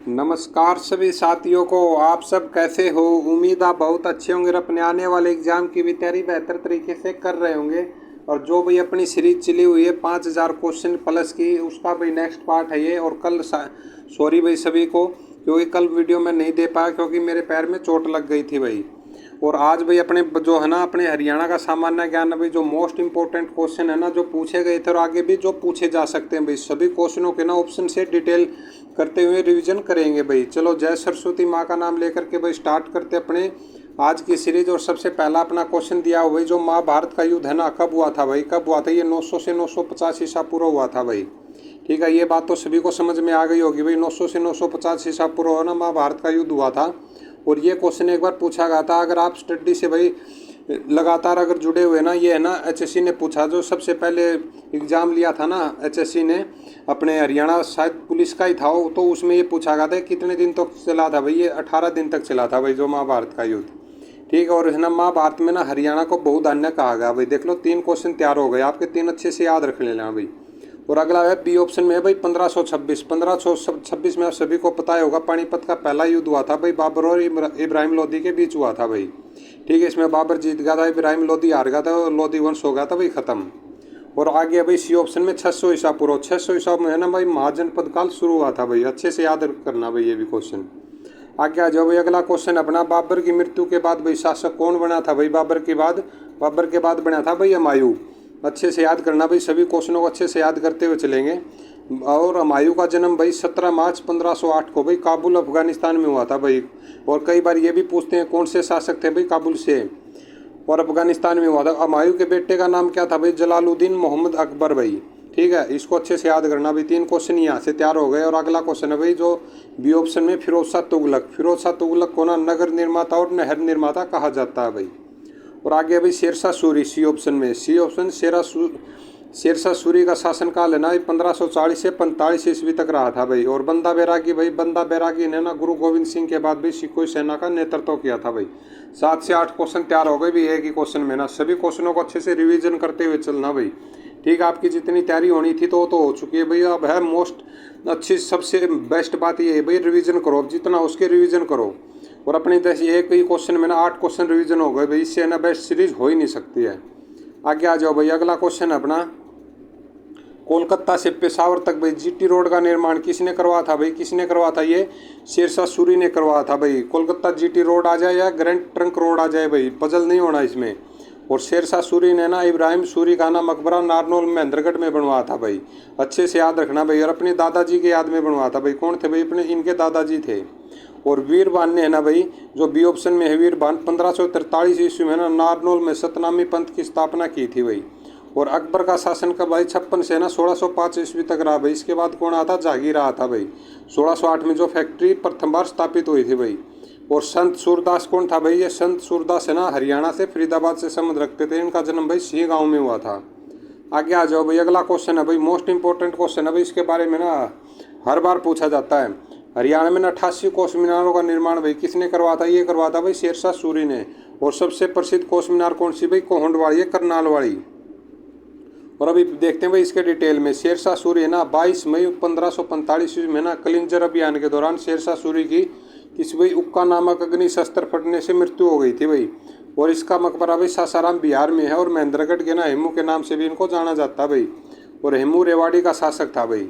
नमस्कार सभी साथियों को। आप सब कैसे हो? उम्मीद आप बहुत अच्छे होंगे और अपने आने वाले एग्ज़ाम की भी तैयारी बेहतर तरीके से कर रहे होंगे। और जो भी अपनी सीरीज चली हुई है 5000 क्वेश्चन प्लस की, उसका भाई नेक्स्ट पार्ट है ये। और कल सॉरी भाई सभी को, क्योंकि कल वीडियो मैं नहीं दे पाया क्योंकि मेरे पैर में चोट लग गई थी भाई। और आज भाई अपने जो है ना अपने हरियाणा का सामान्य ज्ञान भाई, जो मोस्ट इंपॉर्टेंट क्वेश्चन है ना जो पूछे गए थे और आगे भी जो पूछे जा सकते हैं भाई, सभी क्वेश्चनों के ना ऑप्शन से डिटेल करते हुए रिवीजन करेंगे भाई। चलो जय सरस्वती माँ का नाम लेकर के भाई स्टार्ट करते अपने आज की सीरीज। और सबसे पहला अपना क्वेश्चन दिया हुआ भाई, जो महाभारत का युद्ध है ना कब हुआ था भाई? कब हुआ था? ये 900 से 950 ईसा पूर्व हुआ था भाई। ठीक है, ये बात तो सभी को समझ में आ गई होगी भाई। 900 से 950 ईसा पूर्व ना महाभारत का युद्ध हुआ था। और ये क्वेश्चन एक बार पूछा गया था, अगर आप स्टडी से भाई लगातार अगर जुड़े हुए ना, ये है ना एचएससी ने पूछा, जो सबसे पहले एग्ज़ाम लिया था ना एचएससी ने अपने हरियाणा, शायद पुलिस का ही था वो, तो उसमें ये पूछा गया था कितने दिन तक चला था भाई? ये 18 दिन तक चला था भाई जो महाभारत का युद्ध। ठीक है, और है ना महाभारत में ना हरियाणा को बहुधान्य कहा गया भाई। देख लो 3 क्वेश्चन तैयार हो गए आपके, 3 अच्छे से याद रख लेना भाई। और अगला है बी ऑप्शन में है भाई 1526। 1526 में आप सभी को पता ही होगा पानीपत का पहला युद्ध हुआ था भाई, बाबर और इब्राहिम लोदी के बीच हुआ था भाई। ठीक है, इसमें बाबर जीत गया था, इब्राहिम लोदी हार गया था और लोदी वंश हो गया था भाई खत्म। और आगे भाई सी ऑप्शन में 600 ईसा पूर्व। 600 ईसा में है ना भाई महाजनपद काल शुरू हुआ था भाई। अच्छे से याद करना भाई ये भी क्वेश्चन। आगे आ जाओ भाई, अगला क्वेश्चन अपना, बाबर की मृत्यु के बाद भाई शासक कौन बना था भाई? बाबर के बाद बना था भाई हुमायूं। अच्छे से याद करना भाई, सभी क्वेश्चनों को अच्छे से याद करते हुए चलेंगे। और हुमायूं का जन्म भाई 17 मार्च 1508 को भाई काबुल अफगानिस्तान में हुआ था भाई। और कई बार ये भी पूछते हैं कौन से शासक थे भाई काबुल से और अफगानिस्तान में हुआ था। हुमायूं के बेटे का नाम क्या था भाई? जलालुद्दीन मोहम्मद अकबर भाई। ठीक है, इसको अच्छे से याद करना भाई। 3 क्वेश्चन यहाँ से तैयार हो गए। और अगला क्वेश्चन है भाई जो बी ऑप्शन में फिरोज शाह तुगलक। फिरोज शाह तुगलक को ना नगर निर्माता और नहर निर्माता कहा जाता है भाई। और आगे अभी शेरशाह सूरी सी ऑप्शन में। सी ऑप्शन शेरशाह सूरी का शासनकाल है ना 1540 से 45 ईस्वी तक रहा था भाई। और बंदा बैरागी ने ना गुरु गोविंद सिंह के बाद भी सिखोई सेना का नेतृत्व किया था भाई। 7 से 8 क्वेश्चन तैयार हो गए भी एक ही क्वेश्चन में ना। सभी क्वेश्चनों को अच्छे से रिवीजन करते हुए चलना भाई। ठीक है, आपकी जितनी तैयारी होनी थी तो हो चुकी है भाई। अब है मोस्ट अच्छी सबसे बेस्ट बात ये है भाई, रिवीजन करो, जितना उसके रिवीजन करो। और अपनी एक ही क्वेश्चन में ना 8 क्वेश्चन रिवीजन हो गए भाई, इससे ना बेस्ट सीरीज हो ही नहीं सकती है। आगे आ जाओ भाई, अगला क्वेश्चन अपना, कोलकाता से पेशावर तक भाई जीटी रोड का निर्माण किसने करवाया था भाई? किसने करवाया था? ये शेरशाह सूरी ने करवाया था भाई। कोलकाता जीटी रोड आ जाए या ग्रैंड ट्रंक रोड आ जाए भाई, पजल नहीं होना इसमें। और शेरशाह सूरी ने ना इब्राहिम सूरी का ना मकबरा नारनौल महेंद्रगढ़ में बनवाया था भाई। अच्छे से याद रखना भाई। और अपने दादाजी के याद में बनवाया था भाई। कौन थे भाई? अपने इनके दादाजी थे। और वीरबान ने है ना भाई, जो बी ऑप्शन में है वीरबान, 1543 ईस्वी में ना नारनौल में सतनामी पंथ की स्थापना की थी भाई। और अकबर का शासन का भाई 56 से ना 1605 ईस्वी तक रहा भाई। इसके बाद कौन आता? जहांगीर रहा था भाई। 1608 में जो फैक्ट्री प्रथम बार स्थापित हुई थी भाई। और संत सूरदास कौन था भाई? ये संत सूरदास है ना हरियाणा से फरीदाबाद से संबंध रखते थे। इनका जन्म भाई सी गाँव में हुआ था। आगे आ जाओ भाई, अगला क्वेश्चन है भाई मोस्ट इंपॉर्टेंट क्वेश्चन है भाई। इसके बारे में ना हर बार पूछा जाता है। हरियाणा में 88 कोस मीनारों का निर्माण भाई किसने करवाया था? ये करवाया था भाई शेरशाह सूरी ने। और सबसे प्रसिद्ध कोस मीनार कौन सी भाई? कोहंडवाड़ी है, करनाल वाली। और अभी देखते हैं भाई इसके डिटेल में। शेरशाह सूरी है ना 22 मई 1545 में ना कलिंजर अभियान के दौरान शेरशाह सूरी की किसी भाई उक्का नामक अग्नि शस्त्र फटने से मृत्यु हो गई थी भाई। और इसका मकबरा भाई सासाराम बिहार में है। और महेंद्रगढ़ के ना हेमू के नाम से भी इनको जाना जाता है भाई। और हेमू रेवाड़ी का शासक था भाई।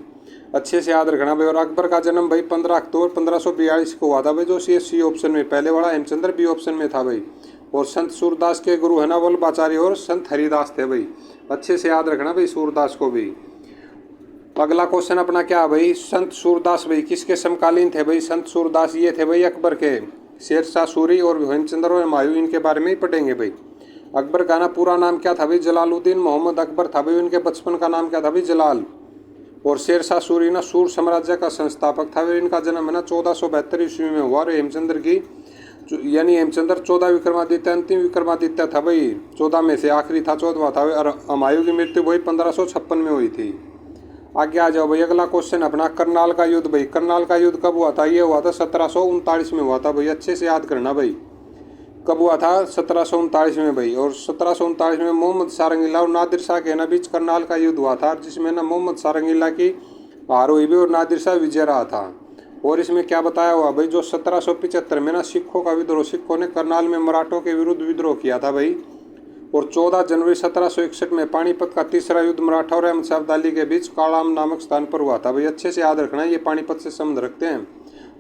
अच्छे से याद रखना भाई। और अकबर का जन्म भाई 15 अक्टूबर 1542 को हुआ था भाई, जो सी ऑप्शन में। पहले वाला हेमचंद्र बी ऑप्शन में था भाई। और संत सूरदास के गुरु है ना वल्लभाचार्य और संत हरिदास थे भाई। अच्छे से याद रखना भाई सूरदास को भी। अगला क्वेश्चन अपना क्या है भाई? संत सूरदास भाई किसके समकालीन थे भाई? संत सूरदास ये थे भाई अकबर के। शेरशाह सूरी और हेमचंद्र और हुमायूं इनके बारे में ही पढ़ेंगे भाई। अकबर का ना पूरा नाम क्या था भाई? जलालुद्दीन मोहम्मद अकबर था भाई। उनके बचपन का नाम क्या था भाई? जलाल। और शेरशाह सूरी ना सूर साम्राज्य का संस्थापक था। इनका जन्म है ना 1472 ईस्वी में हुआ। और हेमचंद्र की यानी हेमचंद्र 14 विक्रमादित्य अंतिम विक्रमादित्य था भाई। 14 में से आखिरी था, 14वां था। और हुमायूं की मृत्यु भाई 1556 में हुई थी। आगे आ जाओ भाई, अगला क्वेश्चन अपना, करनाल का युद्ध भाई। करनाल का युद्ध कब हुआ था? ये हुआ था 1739 में हुआ था भाई। अच्छे से याद करना भाई, कब हुआ था? 1739 में भाई। और 1739 में मोहम्मद सारंगीला और नादिर शाह के ना बीच करनाल का युद्ध हुआ था, जिसमें ना मोहम्मद सारंगीला की हार हुई भी और नादिर शाह विजय रहा था। और इसमें क्या बताया हुआ भाई, जो 1775 में ना सिखों का विद्रोह, सिखों ने करनाल में मराठों के विरुद्ध विद्रोह किया था भाई। और 14 जनवरी 1761 में पानीपत का तीसरा युद्ध मराठा और अहमद शाह अब्दाली के बीच कालाम नामक स्थान पर हुआ था भाई। अच्छे से याद रखना, ये पानीपत से संबंध रखते हैं।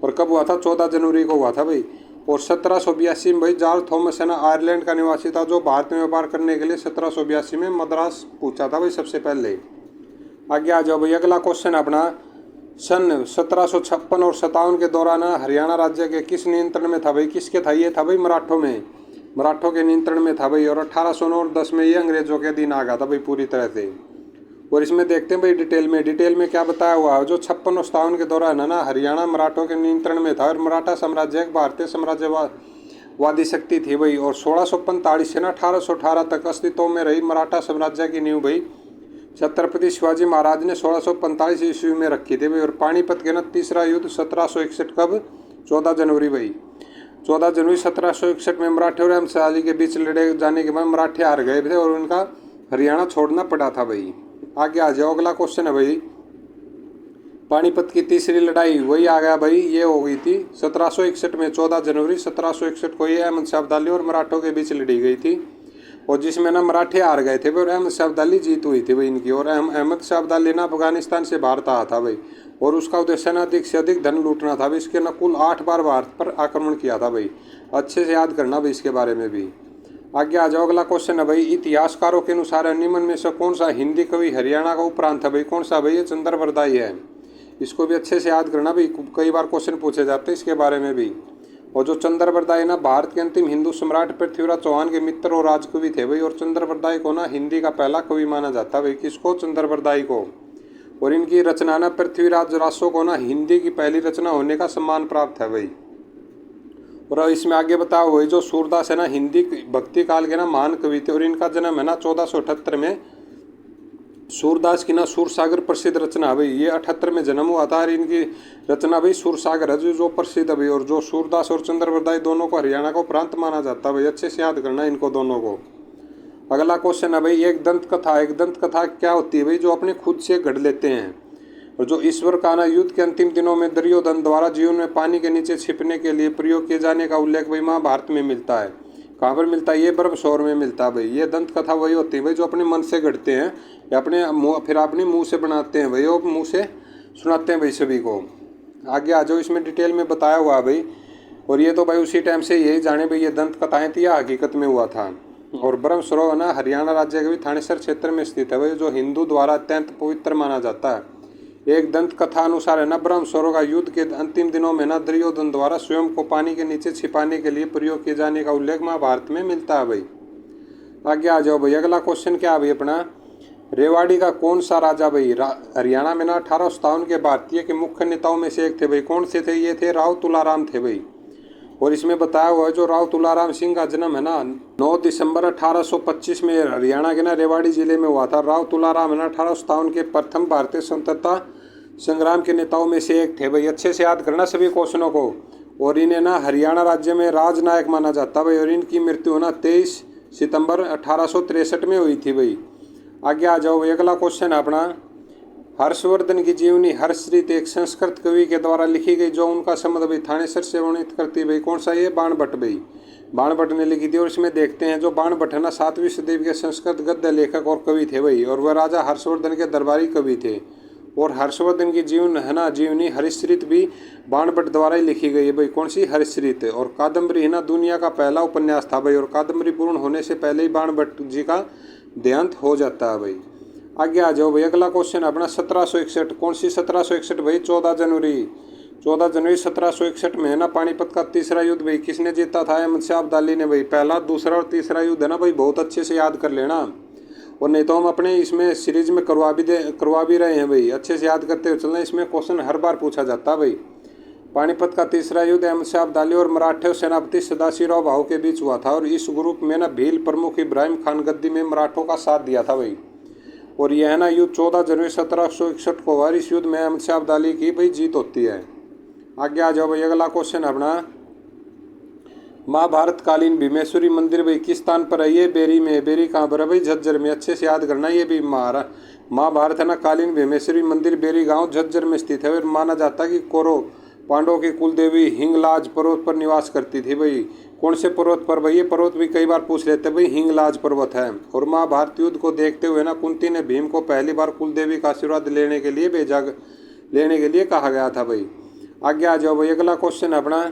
और कब हुआ था? 14 जनवरी को हुआ था भाई। और 1782 में भाई जॉर्ज थॉमस है ना, आयरलैंड का निवासी था, जो भारत में व्यापार करने के लिए 1782 में मद्रास पहुंचा था भाई सबसे पहले। आगे आ जाओ भाई, अगला क्वेश्चन अपना, सन 1756 और 57 के दौरान हरियाणा राज्य के किस नियंत्रण में था भाई? किसके था? ये था भाई मराठों में, मराठों के नियंत्रण में था भाई। और 1809 और 10 में ये अंग्रेजों के अधीन आ गया था भाई पूरी तरह से। और इसमें देखते हैं भाई डिटेल में क्या बताया हुआ है। जो 56 और 57 के दौरान है ना, हरियाणा मराठों के नियंत्रण में था और मराठा साम्राज्य एक भारतीय साम्राज्यवादी शक्ति थी भाई। और 1645 से ना 1818 तक अस्तित्व में रही मराठा साम्राज्य की नींव भाई छत्रपति शिवाजी महाराज ने 1645 ईस्वी में रखी थी भाई। और पानीपत के ना तीसरा युद्ध 1761 कब? 14 जनवरी भाई। 14 जनवरी 1761 में मराठे और अहमद शाह अली के बीच लड़े जाने के बाद मराठे हार गए थे और उनका हरियाणा छोड़ना पड़ा था भाई। आगे आ जाओ, अगला क्वेश्चन है भाई, पानीपत की तीसरी लड़ाई वही आ गया भाई, ये हो गई थी 1761 में। 14 जनवरी 1761 को ये अहमद शाह अब्दाली और मराठों के बीच लड़ी गई थी। और जिसमें ना मराठे हार गए थे भाई और अहमद शाह अब्दाली जीत हुई थी भाई इनकी। और अहमद शाह अब्दाली ना अफगानिस्तान से भारत आया था भाई। और उसका उद्देश्य ना अधिक से अधिक धन लूटना था भाई। इसके ना कुल 8 बार भारत पर आक्रमण किया था भाई। अच्छे से याद करना भाई इसके बारे में भी। आगे आ जाओ, अगला क्वेश्चन है भाई, इतिहासकारों के अनुसार निम्न में से कौन सा हिंदी कवि हरियाणा का उपप्रांत है भाई? कौन सा भाई? ये चंद्रबरदाई है। इसको भी अच्छे से याद करना भाई, कई बार क्वेश्चन पूछे जाते हैं इसके बारे में भी। और जो चंद्रबरदाई ना भारत के अंतिम हिंदू सम्राट पृथ्वीराज चौहान के मित्र और राजकवि थे भाई। और चंद्रबरदाई को ना हिंदी का पहला कवि माना जाता है भाई। किसको? चंद्रबरदाई को। और इनकी रचना ना पृथ्वीराज रासो को ना हिंदी की पहली रचना होने का सम्मान प्राप्त है भाई। और इसमें आगे बताओ हुआ जो सूरदास है ना, हिंदी भक्ति काल के ना महान कवि थे। और इनका जन्म है ना 1478 में। सूरदास की ना सूरसागर प्रसिद्ध रचना है भाई, ये 78 में जन्म हुआ था। और इनकी रचना भाई सूरसागर है जो प्रसिद्ध है भाई। और जो सूरदास और चंद्रबरदाई दोनों को हरियाणा को प्रांत माना जाता है भाई। अच्छे से याद करना इनको दोनों को। अगला क्वेश्चन है भाई, एक दंत कथा क्या होती है भाई? जो अपने खुद से गढ़ लेते हैं। और जो ईश्वर का ना युद्ध के अंतिम दिनों में दुर्योधन द्वारा जीवन में पानी के नीचे छिपने के लिए प्रयोग किए जाने का उल्लेख भाई महाभारत में मिलता है। कहाँ पर मिलता है? ये ब्रह्मसौर में मिलता है भाई। ये दंत कथा वही होती है भाई जो अपने मन से गढ़ते हैं या अपने मुंह से बनाते हैं भाई, और मुंह से सुनाते हैं भाई सभी को। आगे आ जाओ, इसमें डिटेल में बताया हुआ है भाई। और ये तो भाई उसी टाइम से यही जाने भाई ये दंत कथाएँ थी या हकीकत में हुआ था। और ब्रह्मसरोवर ना हरियाणा राज्य के भी थानेसर क्षेत्र में स्थित है भाई, जो हिंदू द्वारा अत्यंत पवित्र माना जाता है। एक दंत कथा अनुसार है ना, ब्रह्मसरोवर का युद्ध के अंतिम दिनों में ना दुर्योधन द्वारा स्वयं को पानी के नीचे छिपाने के लिए प्रयोग किए जाने का उल्लेख महाभारत में मिलता है भाई। आगे आ जाओ भाई, अगला क्वेश्चन क्या है भाई अपना, रेवाड़ी का कौन सा राजा भाई? हरियाणा में ना 1857 के भारतीय के मुख्य नेताओं में से एक थे भाई। कौन से थे? ये थे राव तुलाराम थे भाई। और इसमें बताया हुआ है जो राव तुलाराम सिंह का जन्म है ना 9 दिसंबर 1825 में हरियाणा के ना रेवाड़ी जिले में हुआ था। राव तुलाराम है ना 1857 के प्रथम भारतीय स्वतंत्रता संग्राम के नेताओं में से एक थे भाई। अच्छे से याद करना सभी क्वेश्चनों को। और इन्हें ना हरियाणा राज्य में राजनायक माना जाता भाई। और इनकी मृत्यु ना 23 सितंबर 1863 में हुई थी भाई। आगे आ जाओ भाई, अगला क्वेश्चन है अपना, हर्षवर्धन की जीवनी हर्षरीत एक संस्कृत कवि के द्वारा लिखी गई जो उनका संबंध भाई थानेसर से वर्णित करती भाई। कौन सा? ये बाणभट्ट भाई, बाणभट्ट ने लिखी थी। और इसमें देखते हैं जो बाणभट्ट है ना 7वीं सदी के संस्कृत गद्य लेखक और कवि थे भाई। और वह राजा हर्षवर्धन के दरबारी कवि थे। और हर्षवर्धन की जीवनी हर्षरीत भी बाणभट्ट द्वारा ही लिखी गई है भाई। कौन सी? हर्षरीत। और कादम्बरी है ना दुनिया का पहला उपन्यास था भाई। और कादम्बरी पूर्ण होने से पहले ही बाणभट्ट जी का देहांत हो जाता है भाई। आगे आ जाओ भाई, अगला क्वेश्चन अपना 1761। कौन सी 1761 भाई? 14 जनवरी 1761 में है ना पानीपत का तीसरा युद्ध भाई किसने जीता था? अहमद शाह अब्दाली ने भाई। पहला, दूसरा और तीसरा युद्ध है ना भाई, बहुत अच्छे से याद कर लेना। और नहीं तो हम अपने इसमें सीरीज में करवा भी रहे हैं भाई। अच्छे से याद करते हुए चलना, इसमें क्वेश्चन हर बार पूछा जाता है भाई। पानीपत का तीसरा युद्ध अहमद शाह अब्दाली और मराठे सेनापति सदाशिवराव भाऊ के बीच हुआ था। और इस ग्रुप में ना भील प्रमुख इब्राहिम खान गद्दी में मराठों का साथ दिया था भाई। और यह ना युद्ध 14 जनवरी 1761 को हुआ। इस युद्ध में अहमद शाह अब्दाली की भाई जीत होती है। आगे आ जाओ भाई, अगला क्वेश्चन अपना, महाभारत कालीन भीमेश्वरी मंदिर भाई किस स्थान पर है? ये बेरी में। बेरी कहाँ पर है भाई? झज्जर में। अच्छे से याद करना, ये भी महाभारत है ना कालीन भीमेश्वरी मंदिर बेरी गांव झज्जर में स्थित है। और माना जाता है कि कौरव पांडवों की कुल देवी हिंगलाज पर्वत पर निवास करती थी भाई। कौन से पर्वत पर भाई? ये पर्वत भी कई बार पूछ लेते भाई, हिंगलाज पर्वत है। और महाभारत युद्ध को देखते हुए ना कुंती ने भीम को पहली बार कुल देवी का आशीर्वाद लेने के लिए कहा गया था भाई। आगे आ जाओ भाई, अगला क्वेश्चन अपना,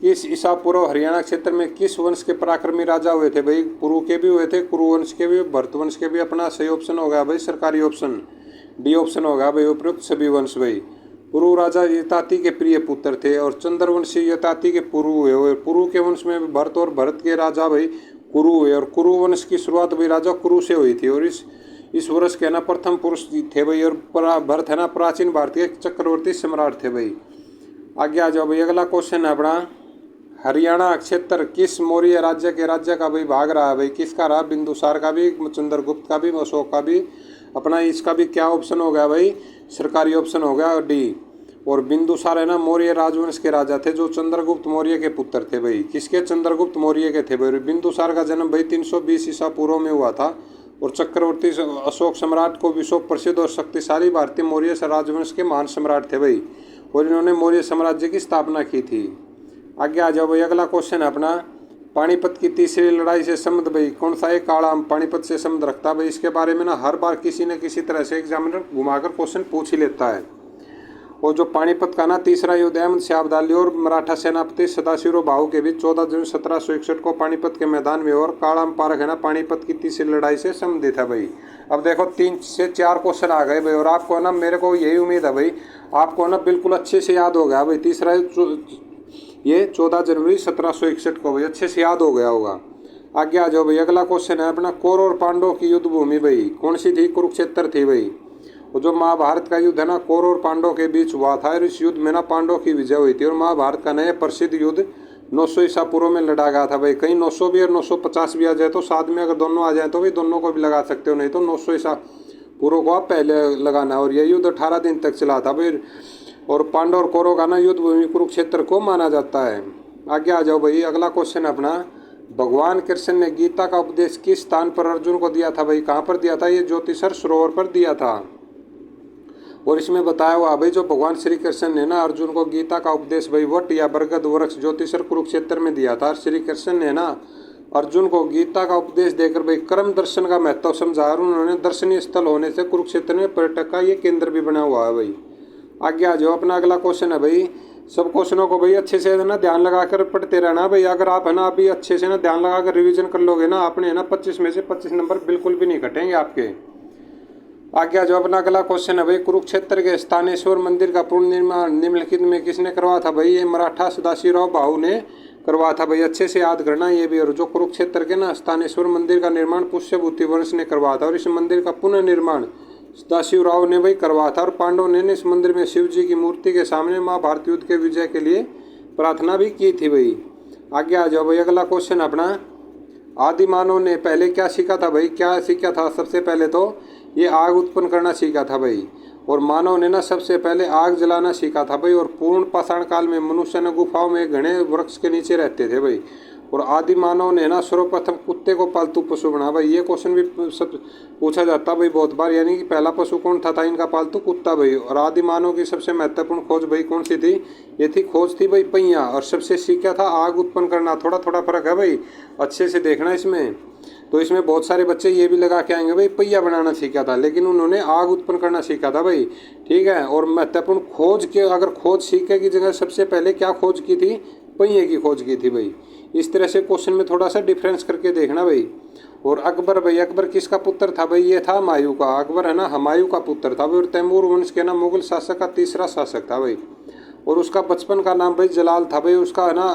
किस ईसा पूर्व हरियाणा क्षेत्र में किस वंश के पराक्रमी राजा हुए थे भाई? कुरु के भी हुए थे, कुरु वंश के भी, भरत वंश के भी। अपना सही ऑप्शन होगा भाई सरकारी ऑप्शन डी ऑप्शन होगा भाई, उपयुक्त सभी वंश भाई। पुरु राजा यताति के प्रिय पुत्र थे और चंद्रवंशी यताति के पुरु हुए। और पुरु के वंश में भरत और भरत के राजा भाई कुरु हुए। और कुरु वंश की शुरुआत भाई राजा कुरु से हुई थी। और इस वर्ष के ना प्रथम पुरुष थे भाई। और भरत है ना प्राचीन भारतीय चक्रवर्ती सम्राट थे भाई। आगे आ जाओ भाई, अगला क्वेश्चन है अपना, हरियाणा क्षेत्र किस मौर्य राज्य का भाई भाग रहा है भाई? किसका रहा? बिंदुसार का भी, चंद्रगुप्त का भी, अशोक का भी। अपना इसका भी क्या ऑप्शन हो गया भाई? सरकारी ऑप्शन हो गया डी। और बिंदुसार है ना मौर्य राजवंश के राजा थे जो चंद्रगुप्त मौर्य के पुत्र थे भाई। किसके? चंद्रगुप्त मौर्य के थे भाई। बिंदुसार का जन्म भाई 320 ईसा पूर्व में हुआ था। और चक्रवर्ती अशोक सम्राट को विश्व प्रसिद्ध और शक्तिशाली भारतीय मौर्य राजवंश के महान सम्राट थे भाई। और इन्होंने मौर्य साम्राज्य की स्थापना की थी। आगे आ जाओ भाई, अगला क्वेश्चन है अपना, पानीपत की तीसरी लड़ाई से संबंध भाई कौन सा एक काला पानीपत से संबंध रखता है भाई? इसके बारे में ना हर बार किसी न किसी तरह से एग्जामिनर घुमाकर क्वेश्चन पूछ ही लेता है। और जो पानीपत का ना तीसरा युद्ध अहमद शाह अब्दाली और मराठा सेनापति सदाशिवराव भाऊ के बीच 14 जून 1761 को पानीपत के मैदान में और काला पारक है ना पानीपत की तीसरी लड़ाई से संबंधित है भाई। अब देखो 3 से 4 क्वेश्चन आ गए भाई। और आपको ना, मेरे को यही उम्मीद है भाई, आपको ना बिल्कुल अच्छे से याद हो गया भाई। तीसरा ये 14 जनवरी 1761 को भाई अच्छे से याद हो गया होगा। आगे आ जाओ भाई, अगला क्वेश्चन है अपना, कौरव और पांडवों की युद्ध भूमि भाई कौन सी थी? कुरुक्षेत्र थी भाई। और जो महाभारत का युद्ध है ना कौरव और पांडवों के बीच हुआ था। और इस युद्ध में ना पांडवों की विजय हुई थी। और महाभारत का नया प्रसिद्ध युद्ध 900 ईसा पूर्व में लड़ा गया था भाई। कहीं 900 भी और 950 भी आ जाए तो साथ में अगर दोनों आ जाए तो भी दोनों को भी लगा सकते हो, नहीं तो 900 ईसा पूर्व को आप पहले लगाना। और यह युद्ध 18 दिन तक चला था भाई। और पांडव और कौरव का ना युद्ध भूमि कुरुक्षेत्र को माना जाता है। आगे आ जाओ भाई, अगला क्वेश्चन अपना, भगवान कृष्ण ने गीता का उपदेश किस स्थान पर अर्जुन को दिया था भाई? कहाँ पर दिया था? ये ज्योतिषर सरोवर पर दिया था। और इसमें बताया हुआ भाई जो भगवान श्री कृष्ण ने ना अर्जुन को गीता का उपदेश भाई वट या बरगद वृक्ष ज्योतिषर कुरुक्षेत्र में दिया था। श्री कृष्ण ने ना अर्जुन को गीता का उपदेश देकर भाई कर्म दर्शन का महत्व समझा। और उन्होंने दर्शनीय स्थल होने से कुरुक्षेत्र में पर्यटक का ये केंद्र भी बना हुआ है भाई। आगे आ जाओ, अपना अगला क्वेश्चन है भाई, सब क्वेश्चनों को भाई अच्छे से ना ध्यान लगाकर पढ़ते रहना भाई। अगर आप है ना अभी अच्छे से ना ध्यान लगाकर रिवीजन कर लोगे ना, आपने है ना 25 में से 25 नंबर बिल्कुल भी नहीं कटेंगे आपके। आगे आ जाओ, अपना अगला क्वेश्चन है भाई, कुरुक्षेत्र के स्थानेश्वर मंदिर का पूर्ण निर्माण निम्नलिखित में किसने करवाया था भाई? ये मराठा सदाशिवराव भाऊ ने करवाया था भाई। अच्छे से याद करना ये भी। और जो कुरुक्षेत्र के ना स्थानेश्वर मंदिर का निर्माण पुष्यभूति वंश ने करवाया था। और इस मंदिर का पुनः निर्माण सदाशिवराव ने भाई करवाया था। और पांडवों ने इस मंदिर में शिव जी की मूर्ति के सामने महाभारत युद्ध के विजय के लिए प्रार्थना भी की थी भाई। आगे आ जाओ भाई, अगला क्वेश्चन अपना, आदि मानव ने पहले क्या सीखा था भाई? क्या सीखा था? सबसे पहले तो ये आग उत्पन्न करना सीखा था भाई। और मानव ने ना सबसे पहले आग जलाना सीखा था भाई। और पूर्ण पाषाण काल में मनुष्य ने गुफाओं में घने वृक्ष के नीचे रहते थे भाई। और आदि मानव ने ना सर्वप्रथम कुत्ते को पालतू पशु बना भाई। ये क्वेश्चन भी सब पूछा जाता भाई बहुत बार, यानी कि पहला पशु कौन था इनका पालतू? कुत्ता भाई। और आदि मानव की सबसे महत्वपूर्ण खोज भाई कौन सी थी? ये थी खोज थी भाई पहिया। और सबसे सीखा था आग उत्पन्न करना। थोड़ा थोड़ा फर्क है भाई, अच्छे से देखना इसमें। तो इसमें बहुत सारे बच्चे ये भी लगा के आएंगे भाई पहिया बनाना सीखा था, लेकिन उन्होंने आग उत्पन्न करना सीखा था भाई। ठीक है। और महत्वपूर्ण खोज के, अगर खोज सीखे की जगह सबसे पहले क्या खोज की थी? पहिए की खोज की थी भाई। इस तरह से क्वेश्चन में थोड़ा सा डिफरेंस करके देखना भाई। और अकबर भाई, अकबर किसका पुत्र था भाई? ये था हुमायूं का। अकबर है ना हुमायूं का पुत्र था भाई। और तैमूर वंश के ना मुगल शासक का तीसरा शासक था भाई। और उसका बचपन का नाम भाई जलाल था भाई। उसका है ना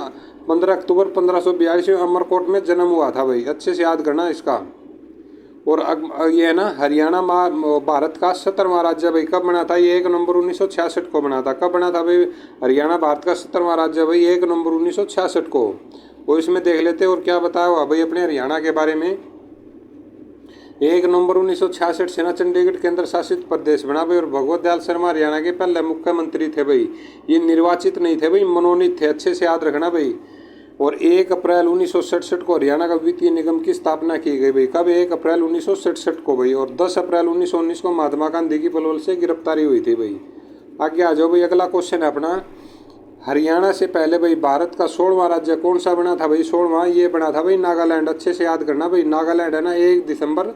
15 अक्टूबर 1542 में अमरकोट में जन्म हुआ था भाई। अच्छे से याद करना इसका। और ये है ना हरियाणा भारत का 17वां राज्य भाई कब बना था? ये 1 नवंबर 1966 को बना था। कब बना था भाई? हरियाणा भारत का 17वां राज्य भाई 1 नवंबर 1966 को। और इसमें देख लेते और क्या बताया हुआ भाई अपने हरियाणा के बारे में। 1 नवंबर 1966 से ना चंडीगढ़ केंद्र शासित प्रदेश बना भाई। और भगवत दयाल शर्मा हरियाणा के पहले मुख्यमंत्री थे भाई। ये निर्वाचित नहीं थे भाई, मनोनीत थे। अच्छे से याद रखना भाई। और 1 अप्रैल 1967 को हरियाणा का वित्तीय निगम की स्थापना की गई भाई। कब? 1 अप्रैल 1967 को भाई। और 10 अप्रैल 1919 को महात्मा गांधी की पलवल से गिरफ्तारी हुई थी भाई। आगे आ जाओ भाई, अगला क्वेश्चन है अपना, हरियाणा से पहले भाई भारत का 16वां राज्य कौन सा बना था भाई? 16वां ये बना था भाई नागालैंड। अच्छे से याद करना भाई, नागालैंड है ना 1 दिसंबर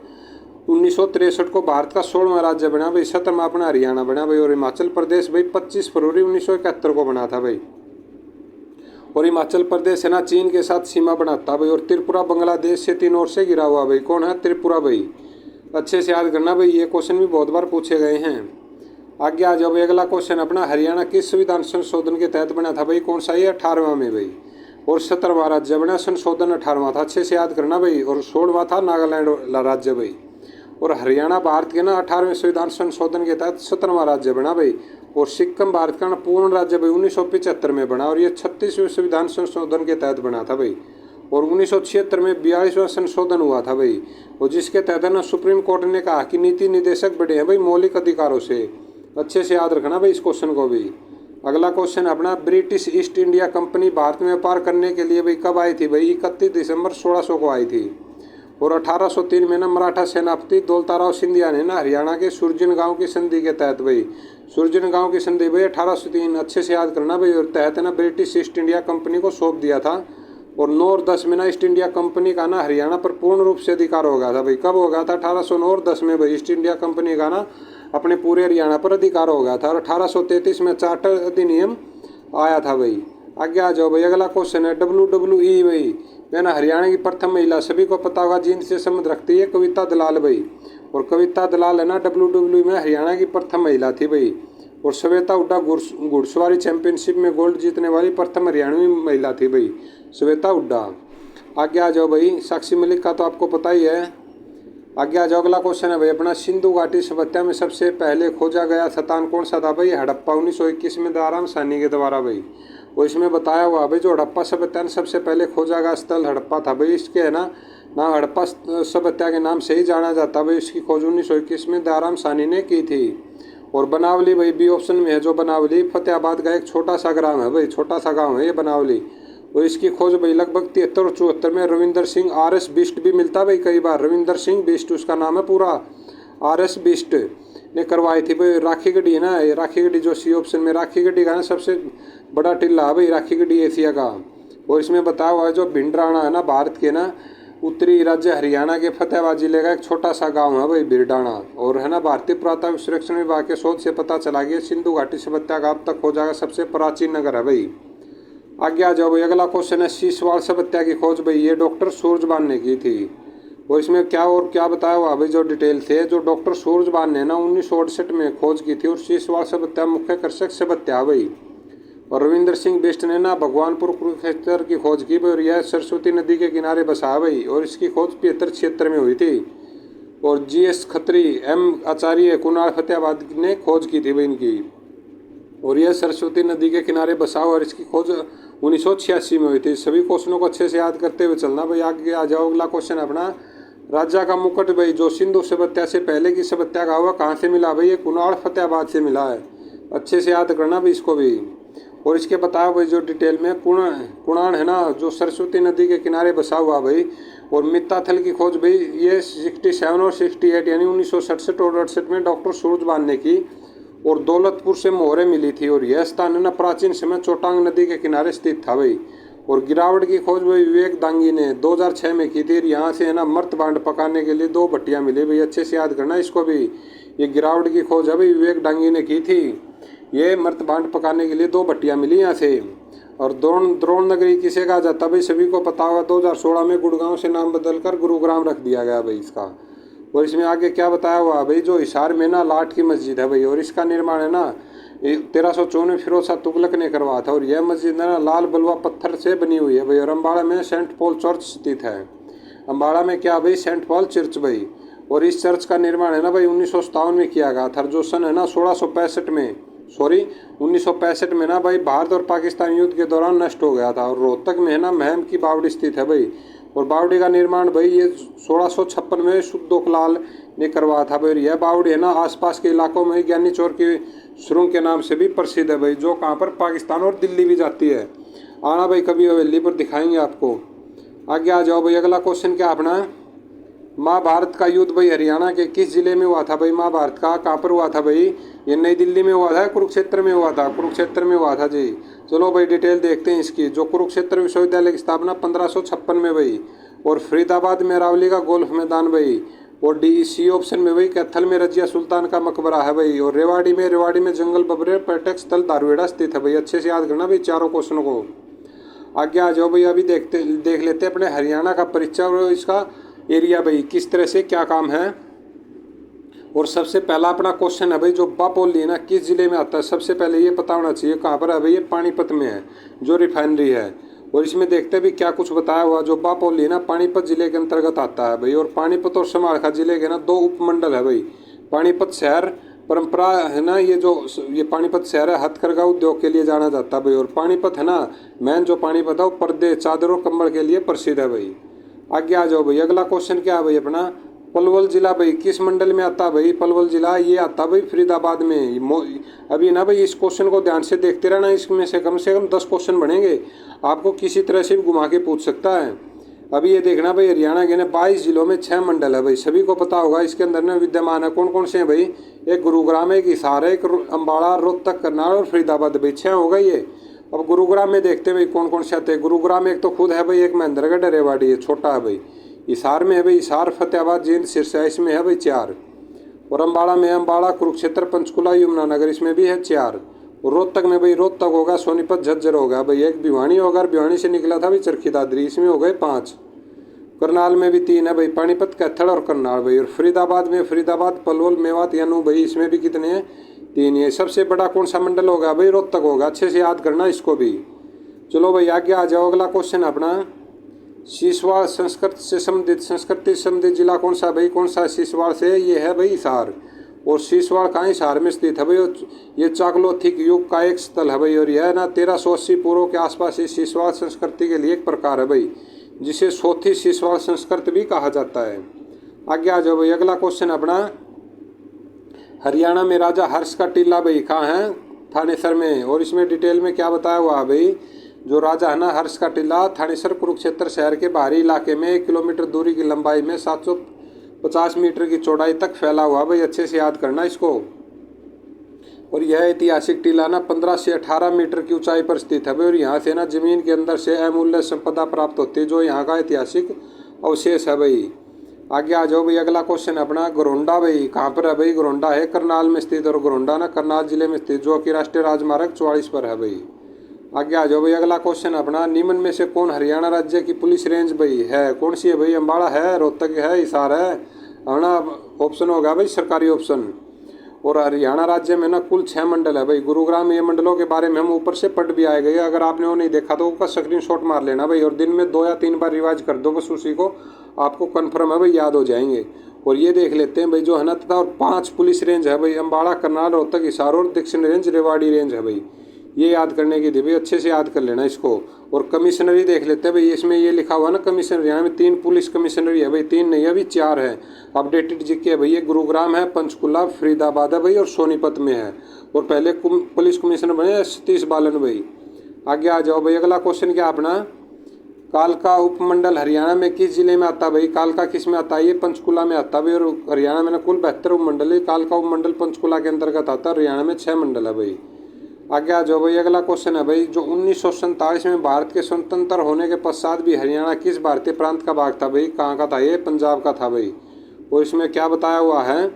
1963 को भारत का 16वां राज्य बना भाई। 17वां अपना हरियाणा बना भाई। और हिमाचल प्रदेश भाई 25 फरवरी 1971 को बना था भाई। और हिमाचल प्रदेश है ना चीन के साथ सीमा बनाता भाई। और त्रिपुरा बांग्लादेश से 3 ओर से घिरा हुआ भाई। कौन है? त्रिपुरा भाई। अच्छे से याद करना भाई, ये क्वेश्चन भी बहुत बार पूछे गए हैं। आगे आ जाओ भाई, अगला क्वेश्चन अपना, हरियाणा किस संविधान संशोधन के तहत बना था भाई? कौन सा? ये 18वां में भाई। और 17वां राज्य बना, संशोधन 18वां था। अच्छे से याद करना भाई। और 16वां था नागालैंड राज्य भाई। और हरियाणा भारत के ना 18वें संविधान संशोधन के तहत 17वां राज्य बना भाई। और सिक्किम भारत का पूर्ण राज्य भाई 1975 में बना। और ये 36वें संविधान संशोधन के तहत बना था भाई। और 1976 में 42वां संशोधन हुआ था भाई। और जिसके तहत ना सुप्रीम कोर्ट ने कहा कि नीति निदेशक बड़े हैं भाई मौलिक अधिकारों से। अच्छे से याद रखना भाई इस क्वेश्चन को भी। अगला क्वेश्चन अपना, British east India company Bharat में व्यापार करने के लिए भाई कब आई थी भाई? 31 दिसंबर 1600 को आई थी। और 1803 में ना मराठा सेनापति दौलताराव सिंधिया ने ना हरियाणा के सुरजन गांव की संधि के तहत भाई, सुरजन गांव की संधि भाई 1803, अच्छे से याद करना भाई। और तहत ना ब्रिटिश ईस्ट इंडिया कंपनी को सौंप दिया था। और 9 और 10 में ना ईस्ट इंडिया कंपनी का ना हरियाणा पर पूर्ण रूप से अधिकार हो गया था भाई। कब हो गया था? 1809 और 10 में भाई ईस्ट इंडिया कंपनी का ना अपने पूरे हरियाणा पर अधिकार हो गया था। और 1833 में चार्टर अधिनियम आया था भाई। आगे आ जाओ भाई, अगला क्वेश्चन है WWE भाई, मैं ना हरियाणा की प्रथम महिला सभी को पता होगा जिनसे संबंध रखती है, कविता दलाल भाई। और कविता दलाल है ना WWE में हरियाणा की प्रथम महिला थी भाई। और श्वेता हुड्डा घुड़सवारी चैंपियनशिप में गोल्ड जीतने वाली प्रथम हरियाणवी महिला थी भाई, श्वेता हुड्डा। आगे आ जाओ भाई, साक्षी मलिक का तो आपको पता ही है। आगे आ जाओ, अगला क्वेश्चन है भाई अपना, सिंधु घाटी सभ्यता में सबसे पहले खोजा गया स्थान कौन सा था भाई? हड़प्पा 1921 में दयाराम साहनी के द्वारा भाई। वो इसमें बताया हुआ भाई जो हड़प्पा सभ्यता सबसे पहले खोजा गया स्थल हड़प्पा था भाई। इसके है ना नाम हड़प्पा सभ्यता के नाम से ही जाना जाता भाई। इसकी खोज 1921 में दयाराम साहनी ने की थी। और बनावली भाई बी ऑप्शन में है जो बनावली फतेहाबाद का एक छोटा सा ग्राम है भाई, छोटा सा गाँव है ये बनावली। और इसकी खोज भाई लगभग 73 और 74 में रविंदर सिंह RS बिष्ट भी मिलता भाई कई बार, रविंदर सिंह बिष्ट उसका नाम है पूरा, RS बिष्ट ने करवाई थी भाई। राखी गढ़ी है ना, राखी गढ़ी जो सी ऑप्शन में, राखी गढ़ी का ना सबसे बड़ा टिल्ला है भाई राखी गढ़ी एशिया का। और इसमें बताया हुआ है जो भिंडराना है ना भारत के ना उत्तरी राज्य हरियाणा के फतेहाबाद जिले का एक छोटा सा गाँव है भाई भिंडराना। और है ना भारतीय पुरातत्व सर्वेक्षण विभाग के शोध से पता चला कि सिंधु घाटी सभ्यता का अब तक खोजा गया सबसे प्राचीन नगर है भाई। आगे आ जाओ भाई, अगला क्वेश्चन है शीशवाड़ सभ्यता की खोज भाई ये डॉक्टर सूरजबान ने की थी। और इसमें क्या और क्या बताया हुआ भाई जो डिटेल थे, जो डॉक्टर सूरजबान ने ना 1968 में खोज की थी। और शीशवाड़ सभ्यता मुख्य कृषक सभ्यता भाई। और रविंदर सिंह बिष्ट ने ना भगवानपुर कुरुक्षेत्र की खोज की भाई। और यह सरस्वती नदी के किनारे बसा भाई। और इसकी खोज 75-76 में हुई थी। और GS खत्री M आचार्य कुणाल फतेहाबाद ने खोज की थी भाई इनकी। और यह सरस्वती नदी के किनारे बसा हुआ। और इसकी खोज 1986 में हुई थी। सभी क्वेश्चनों को अच्छे से याद करते हुए चलना भाई। आगे आ जाओ, अगला क्वेश्चन अपना, राजा का मुकुट भाई जो सिंधु सभ्यता से पहले की सभ्यता का हुआ कहाँ से मिला भाई? ये कुणाल फतेहाबाद से मिला है। अच्छे से याद करना भाई इसको भी। और इसके बताया भाई जो डिटेल में कुणान है ना जो सरस्वती नदी के किनारे बसा हुआ भाई। और मित्ताथल की खोज भाई ये 67 और 68 यानी 1967 और 68 में डॉक्टर सूरजबान ने की। और दौलतपुर से मोहरे मिली थी। और यह स्थान है ना प्राचीन समय चोटांग नदी के किनारे स्थित था भाई। और गिरावट की खोज भाई विवेक दांगी ने 2006 में की थी। यहाँ से है ना मर्त बांड पकाने के लिए 2 भट्टियाँ मिली भाई। अच्छे से याद करना इसको भी। ये गिरावट की खोज है भाई विवेक दांगी ने की थी। ये मर्त बांड पकाने के लिए 2 भट्टियाँ मिली यहाँ से। और द्रोण नगरी किसे कहा जाता भाई? सभी को पता होगा 2016 में गुड़गांव से नाम बदलकर गुरुग्राम रख दिया गया भाई इसका। और इसमें आगे क्या बताया हुआ भाई जो हिसार में ना लाट की मस्जिद है भाई। और इसका निर्माण है ना 1354 में फिरोज शाह तुगलक ने करवाया था। और यह मस्जिद है ना लाल बलुआ पत्थर से बनी हुई है भाई। और अम्बाड़ा में सेंट पॉल चर्च स्थित है। अम्बाड़ा में क्या भाई? सेंट पॉल चर्च भाई। और इस चर्च का निर्माण है ना भाई 1957 में किया गया था। जो सन है ना 1965 में ना भाई भारत और पाकिस्तान युद्ध के दौरान नष्ट हो गया था। और रोहतक में है ना महम की बावड़ी स्थित है भाई। और बावड़ी का निर्माण भाई ये 1656 में शुद्धोकलाल ने करवाया था भाई। यह बावड़ी है ना आसपास के इलाकों में ज्ञानी चौर की सुरंग के नाम से भी प्रसिद्ध है भाई, जो कहाँ पर पाकिस्तान और दिल्ली भी जाती है। आना भाई कभी हवेली पर दिखाएंगे आपको। आगे आ जाओ भाई, अगला क्वेश्चन क्या अपना, महाभारत का युद्ध भाई हरियाणा के किस जिले में हुआ था भाई? महाभारत का कहाँ पर हुआ था भाई? ये नई दिल्ली में हुआ था, कुरुक्षेत्र में हुआ था? कुरुक्षेत्र में हुआ था जी। चलो भाई डिटेल देखते हैं इसकी। जो कुरुक्षेत्र विश्वविद्यालय की स्थापना 1556 में भाई। और फरीदाबाद में अरावली का गोल्फ मैदान भाई। और डी सी ऑप्शन में भाई कैथल में रजिया सुल्तान का मकबरा है भाई। और रेवाड़ी में जंगल बबरे पर्यटक स्थल दारुएड़ा स्थित है भाई। अच्छे से याद करना भाई चारों क्वेश्चन को। आगे आ जाओ भाई, अभी देख लेते हैं अपने हरियाणा का परिचय और इसका एरिया भाई किस तरह से क्या काम है। और सबसे पहला अपना क्वेश्चन है भाई, जो बापोली है ना किस जिले में आता है? सबसे पहले ये पता होना चाहिए कहाँ पर है भाई। ये पानीपत में है, जो रिफाइनरी है। और इसमें देखते हैं भी क्या कुछ बताया हुआ। जो बापोली है ना पानीपत जिले के अंतर्गत आता है भाई। और पानीपत और समारखा जिले के ना 2 उपमंडल है भाई। पानीपत शहर परंपरा है ना, ये पानीपत शहर है हथकरघा उद्योग के लिए जाना जाता है भाई। और पानीपत है ना मेन जो पानीपत है वो पर्दे चादर और कंबल के लिए प्रसिद्ध है भाई। आगे आ जाओ भाई, अगला क्वेश्चन क्या है भाई अपना, पलवल जिला भाई किस मंडल में आता है भाई? पलवल जिला ये आता है भाई फरीदाबाद में। अभी ना भाई इस क्वेश्चन को ध्यान से देखते रहना, इसमें से कम 10 क्वेश्चन बनेंगे, आपको किसी तरह से भी घुमा के पूछ सकता है। अभी ये देखना भाई, हरियाणा के ना 22 जिलों में 6 मंडल है भाई। सभी को पता होगा इसके अंदर ना विद्यमान है। कौन कौन से हैं भाई? एक गुरुग्राम है, एक हिसार है, एक अम्बाड़ा, रोहतक, करनाल और फरीदाबाद भाई। 6 होगा ये। अब गुरुग्राम में देखते हैं भाई कौन कौन से आते हैं। गुरुग्राम एक तो खुद है भाई, एक महेंद्रगढ़, रेवाड़ी है, छोटा है भाई। हिसार में है भाई हिसार, फतेहाबाद, जींद, सिरसा, इसमें है भाई 4। और अम्बाड़ा में अम्बाड़ा, कुरुक्षेत्र, पंचकुला, यमुनानगर, इसमें भी है 4। और रोहतक में भाई रोहतक होगा, सोनीपत, झज्जर होगा भाई। एक भिवानी होगा, भिवानी से निकला था भाई चरखी दादरी, इसमें हो गए 5। करनाल में भी 3 है भाई, पानीपत, कैथल और करनाल भाई। और फरीदाबाद में फरीदाबाद, पलवल, मेवात, यानू भाई, इसमें भी कितने हैं? 3 है। सबसे बड़ा कौन सा मंडल होगा भाई? रोहतक होगा। अच्छे से याद करना इसको भी। चलो भाई आगे आ जाओ, अगला क्वेश्चन अपना, सीसवाड़ संस्कृति संबंधित जिला कौन सा भाई? कौन सा सीसवाड़ से? ये है भाई हिसार। और सीसवाड़ कहाँ? हिसार में स्थित है भाई। ये चाकलोथिक युग का एक स्थल है भाई। और यह ना 1380 पूर्व के आसपास इस सीसवाड़ संस्कृति के लिए एक प्रकार है भाई, जिसे सोथी सीसवाड़ संस्कृति भी कहा जाता है। आगे आ जाओ भाई, अगला क्वेश्चन अपना, हरियाणा में राजा हर्ष का टीला भाई कहाँ है? थानेसर में। और इसमें डिटेल में क्या बताया हुआ है भाई? जो राजा है ना हर्ष का टीला थानेसर कुरुक्षेत्र शहर के बाहरी इलाके में 1 किलोमीटर दूरी की लंबाई में 750 मीटर की चौड़ाई तक फैला हुआ भाई। अच्छे से याद करना इसको। और यह ऐतिहासिक टीला ना 15 से 18 मीटर की ऊंचाई पर स्थित है भाई। और यहाँ से ना जमीन के अंदर से अमूल्य संपदा प्राप्त होती है, जो यहाँ का ऐतिहासिक अवशेष है भाई। आगे आ जाओ भाई, अगला क्वेश्चन अपना, घरोंडा भाई कहाँ पर है भाई? घरोंडा है करनाल में स्थित। और घरोंडा ना करनाल जिले में स्थित, जो कि राष्ट्रीय राजमार्ग 44 पर है भाई। आगे आ जाओ भाई, अगला क्वेश्चन अपना, निम्न में से कौन हरियाणा राज्य की पुलिस रेंज भाई है? कौन सी है भाई? अम्बाड़ा है, रोहतक है, हिसार है ना? ऑप्शन होगा भाई सरकारी ऑप्शन। और हरियाणा राज्य में ना कुल 6 मंडल है भाई। गुरुग्राम, ये मंडलों के बारे में हम ऊपर से पढ़ भी आए गए। अगर आपने वो नहीं देखा तो उसका स्क्रीनशॉट मार लेना भाई। और दिन में 2 या 3 बार रिवाइज कर दो बस, उसी को आपको कन्फर्म है भाई याद हो जाएंगे। और ये देख लेते हैं भाई जो है ना, तथा और 5 पुलिस रेंज है भाई, अम्बाड़ा, करनाल, रोहतक, हिसार और दक्षिण रेंज, रेवाड़ी रेंज है भाई। ये याद करने की थी भाई, अच्छे से याद कर लेना इसको। और कमिश्नरी देख लेते हैं भाई, इसमें ये लिखा हुआ ना कमिश्नरी, यहाँ में 3 पुलिस कमिश्नरी है भाई। 3 नहीं अभी 4 है, अपडेटेड जीके है भाई। ये गुरुग्राम है, पंचकुला, फरीदाबाद है भाई, और सोनीपत में है। और पहले पुलिस कमिश्नर बने सतीश बालन भाई। आगे आ जाओ भाई, अगला क्वेश्चन क्या अपना, कालका उपमंडल हरियाणा में किस जिले में आता है भाई? कालका किस में आता है? ये पंचकुला में आता है भाई। और हरियाणा में ना कुल 72 उपमंडल है, कालका उपमंडल पंचकुला के अंतर्गत आता है। हरियाणा में 6 मंडल है भाई। आगे आ जाओ भाई, अगला क्वेश्चन है भाई, जो 1947 में भारत के स्वतंत्र होने के पश्चात भी हरियाणा किस भारतीय प्रांत का भाग था भाई? कहाँ का था? ये पंजाब का था भाई। और इसमें क्या बताया हुआ है,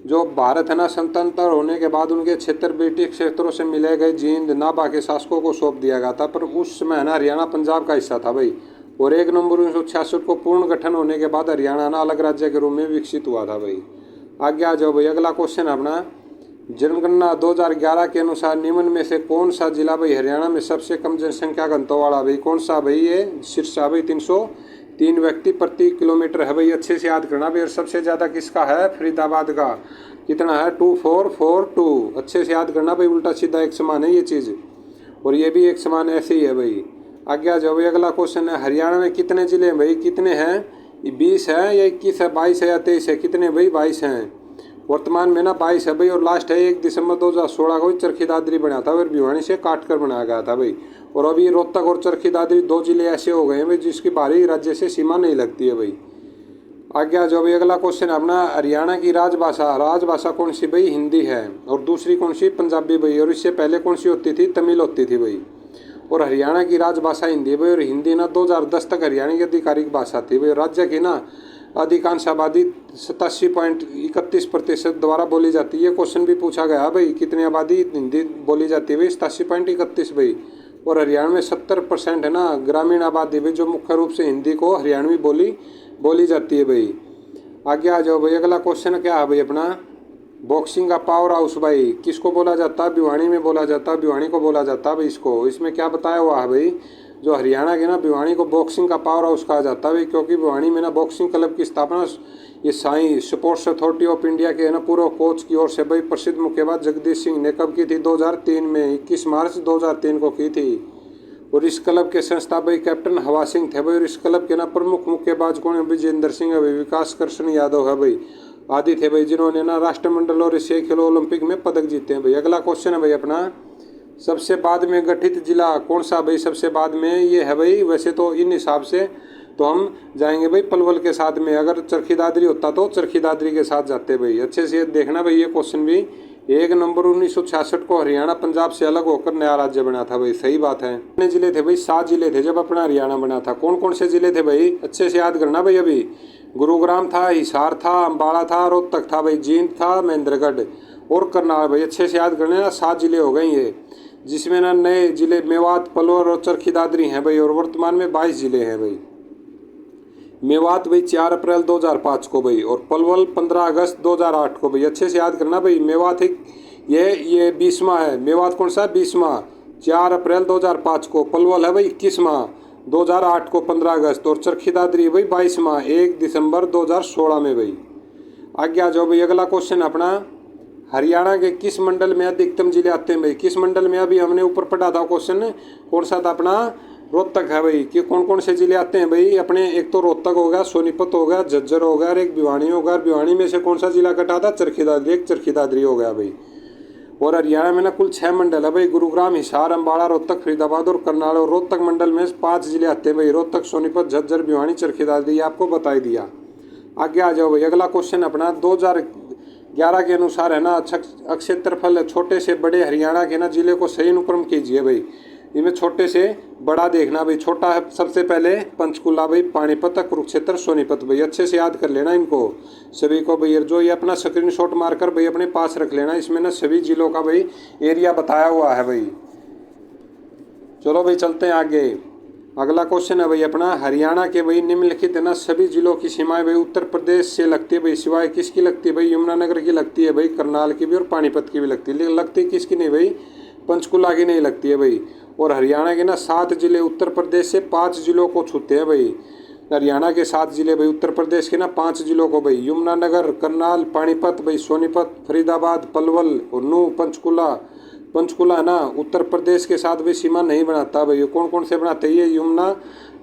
जो भारत है ना स्वतंत्र होने के बाद उनके क्षेत्र ब्रिटिश क्षेत्रों से मिले गए जींद नाभा के शासकों को सौंप दिया गया था, पर उस समय है ना हरियाणा पंजाब का हिस्सा था भाई। और 1 नवंबर 1966 को पूर्ण गठन होने के बाद हरियाणा ना अलग राज्य के रूप में विकसित हुआ था भाई। आगे आ जाओ भाई, अगला क्वेश्चन अपना, जनगणना 2011 के अनुसार निम्न में से कौन सा जिला भाई हरियाणा में सबसे कम जनसंख्या घनत्व वाला भाई? कौन सा भाई? ये सिरसा भाई, 303 व्यक्ति प्रति किलोमीटर है भाई। अच्छे से याद करना भाई। और सबसे ज़्यादा किसका है? फरीदाबाद का। कितना है? 2442। अच्छे से याद करना भाई, उल्टा सीधा एक समान है ये चीज़। और ये भी एक समान ऐसे ही है भाई। आगे आ जाओ भाई, अगला क्वेश्चन है, हरियाणा में कितने जिले हैं भाई? कितने हैं? 20 है या 21 है, 22 है या 23 है? कितने भाई? 22 हैं। वर्तमान में ना 22 है भाई। और लास्ट है 1 दिसंबर 2016 को चरखी दादरी बना था और भिवानी से काट कर बनाया गया था भाई। और अभी रोहतक और चरखी दादरी 2 जिले ऐसे हो गए हैं भाई जिसकी बाहरी राज्य से सीमा नहीं लगती है भाई। आगे आ जाओ भाई, अगला क्वेश्चन अपना, हरियाणा की राजभाषा कौन सी भाई? हिंदी है। और दूसरी कौन सी? पंजाबी भाई। और इससे पहले कौन सी होती थी? तमिल होती थी भाई। और हरियाणा की राजभाषा हिंदी है भाई। और हिंदी ना 2010 तक हरियाणा की आधिकारिक भाषा थी भाई। राज्य की ना अधिकांश आबादी 87.31% द्वारा बोली जाती है। ये क्वेश्चन भी पूछा गया भाई, कितनी आबादी हिंदी बोली जाती है भाई? 87.31 भाई। और हरियाणा में 70% है ना ग्रामीण आबादी भाई, जो मुख्य रूप से हिंदी को हरियाणवी बोली जाती है भाई। आगे आ जाओ भाई, अगला क्वेश्चन क्या है भाई अपना, बॉक्सिंग का पावर हाउस भाई किसको बोला जाता है? भिवानी में बोला जाता है, भिवानी को बोला जाता है भाई इसको। इसमें क्या बताया हुआ है भाई, जो हरियाणा के ना भिवानी को बॉक्सिंग का पावर हाउस कहा जाता है भाई, क्योंकि भिवानी में ना बॉक्सिंग क्लब की स्थापना ये Sai sports authority of India के ना पूर्व कोच की ओर से भाई प्रसिद्ध मुक्केबाज जगदीश सिंह ने कब की थी? 2003 में, 21 मार्च 2003 को की थी। और इस क्लब के संस्थापक भाई कैप्टन हवा सिंह थे भाई। और इस क्लब के ना प्रमुख मुक्केबाज कौन है? विजेंद्र सिंह है भाई, विकास कृष्ण यादव है भाई, आदि थे भाई, जिन्होंने ना राष्ट्रमंडल और एशियाई खेलों ओलंपिक में पदक जीते हैं भाई। अगला क्वेश्चन है भाई अपना, सबसे बाद में गठित जिला कौन सा भाई? सबसे बाद में ये है भाई, वैसे तो इन हिसाब से तो हम जाएंगे भाई पलवल के साथ में, अगर चरखी दादरी होता तो चरखी दादरी के साथ जाते भाई। अच्छे से देखना भाई, ये क्वेश्चन भी 1 नवंबर 1966 को हरियाणा पंजाब से अलग होकर नया राज्य बना था भाई। सही बात है। कितने जिले थे भाई? 7 जिले थे जब अपना हरियाणा बना था। कौन कौन से जिले थे भाई? अच्छे से याद करना भाई। अभी गुरुग्राम था, हिसार था, अम्बाड़ा था, रोहतक था भाई, जींद था, महेंद्रगढ़ और करनाल भाई। अच्छे से याद करने ना, 7 जिले हो गए ये, जिसमें ना नए जिले मेवात, पलवल और चरखी दादरी हैं भाई। और वर्तमान में 22 जिले हैं भाई। मेवात भाई 4 अप्रैल 2005 को भाई, और पलवल 15 अगस्त 2008 को भाई। अच्छे से याद करना भाई। मेवात एक ये 20वां है। मेवात कौन सा? 20वां, 4 अप्रैल 2005 को। पलवल है भाई 21वां, 2008 को 15 अगस्त। और चरखी दादरी भाई 22वां, 1 दिसंबर 2016 में भाई। आगे आ जाओ भाई, अगला क्वेश्चन अपना, हरियाणा के किस मंडल में अधिकतम जिले आते हैं भाई? किस मंडल में? अभी हमने ऊपर पढ़ा था क्वेश्चन, कौन सा था अपना? रोहतक है भाई। कि कौन कौन से जिले आते हैं भाई अपने? एक तो रोहतक हो गया, सोनीपत हो गया, झज्जर हो गया, और एक भिवानी हो गया। भिवानी में से कौन सा जिला कटा था? चरखी दादरी, एक चरखी दादरी हो गया भाई। और हरियाणा में ना कुल 6 मंडल है भाई, गुरुग्राम, हिसार, अम्बाड़ा, रोहतक, फरीदाबाद और करनाल। और रोहतक मंडल में 5 जिले आते हैं भाई, रोहतक, सोनीपत, झज्जर, भिवानी, चरखी दादरी। आपको बता दिया। आगे आ जाओ भाई, अगला क्वेश्चन अपना, 2011 के अनुसार है ना क्षेत्रफल छोटे से बड़े हरियाणा के ना जिले को सही अनुक्रम कीजिए भाई। इनमें छोटे से बड़ा देखना भाई। छोटा है सबसे पहले पंचकुला भाई, पानीपत, कुरुक्षेत्र, सोनीपत भाई। अच्छे से याद कर लेना इनको सभी को भाई। जो ये अपना स्क्रीनशॉट मारकर भाई अपने पास रख लेना। इसमें ना सभी जिलों का भाई एरिया बताया हुआ है भाई। चलो भाई चलते हैं आगे। अगला क्वेश्चन है भाई अपना, हरियाणा के भाई निम्नलिखित है ना सभी जिलों की सीमाएं भाई उत्तर प्रदेश से लगती है भाई, सिवाय किसकी लगती है भाई? यमुनानगर की लगती है भाई, करनाल की भी और पानीपत की भी लगती है। लगती किसकी नहीं भाई? पंचकुला की नहीं लगती है भाई। और हरियाणा के ना 7 जिले उत्तर प्रदेश से 5 जिलों को छूते हैं भाई। हरियाणा के 7 जिले भाई, उत्तर प्रदेश के ना 5 जिलों को भाई, यमुनानगर, करनाल, पानीपत भाई, सोनीपत, फरीदाबाद, पलवल और नूह, पंचकुला है ना उत्तर प्रदेश के साथ भी सीमा नहीं बनाता भाई। कौन कौन से बनाते हैं? ये यमुना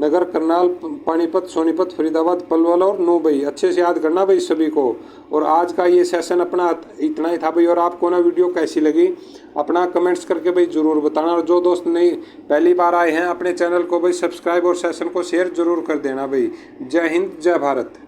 नगर, करनाल, पानीपत, सोनीपत, फरीदाबाद, पलवल और नूह भाई। अच्छे से याद करना भाई सभी को। और आज का ये सेशन अपना इतना ही था भाई। और आपको ना वीडियो कैसी लगी अपना कमेंट्स करके भाई ज़रूर बताना। और जो दोस्त नहीं पहली बार आए हैं अपने चैनल को भाई सब्सक्राइब और सेशन को शेयर जरूर कर देना भाई। जय हिंद, जय भारत।